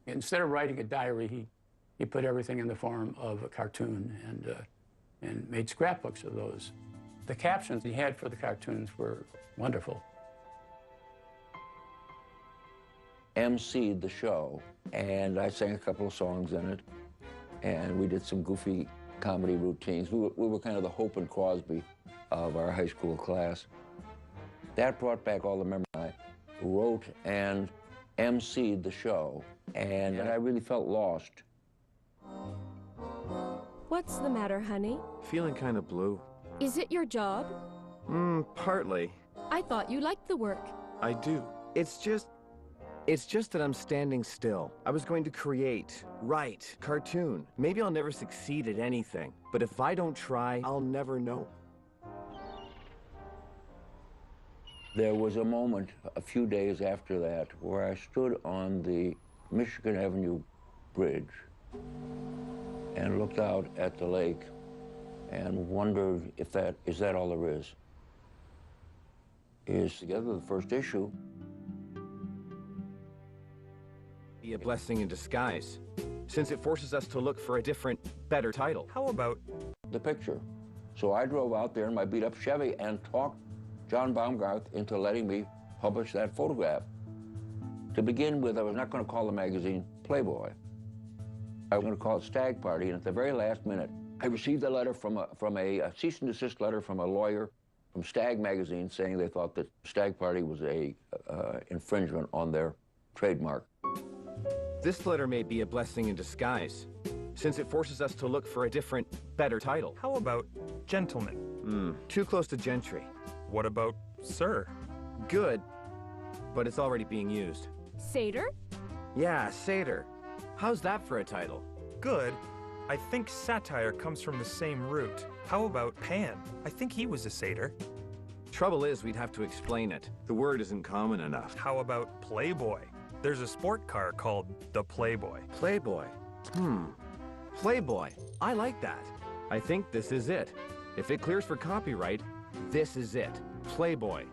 Instead of writing a diary, he put everything in the form of a cartoon and made scrapbooks of those. The captions he had for the cartoons were wonderful. MC'd the show, and I sang a couple of songs in it, and we did some goofy comedy routines. We were kind of the Hope and Crosby of our high school class. That brought back all the memories. I wrote and MC'd the show, and I really felt lost. What's the matter, honey? Feeling kind of blue. Is it your job? Partly. I thought you liked the work. I do. It's just that I'm standing still. I was going to create, write, cartoon. Maybe I'll never succeed at anything, but if I don't try, I'll never know. There was a moment a few days after that where I stood on the Michigan Avenue Bridge and looked out at the lake and wondered if is that all there is? Is together the first issue. Be a blessing in disguise, since it forces us to look for a different, better title. How about the picture? So I drove out there in my beat-up Chevy and talked John Baumgarth into letting me publish that photograph. To begin with, I was not going to call the magazine Playboy. I was going to call it Stag Party, and at the very last minute, I received a letter from a cease and desist letter from a lawyer from Stag magazine saying they thought that Stag Party was a infringement on their trademark. This letter may be a blessing in disguise, since it forces us to look for a different, better title. how about gentleman? Too close to gentry. What about sir? Good, but it's already being used. Satyr? Yeah, satyr. How's that for a title? Good. I think satire comes from the same root. How about Pan? I think he was a satyr. Trouble is, we'd have to explain it. The word isn't common enough. How about Playboy? There's a sport car called the Playboy. Playboy. Playboy. I like that. I think this is it. If it clears for copyright, this is it. Playboy.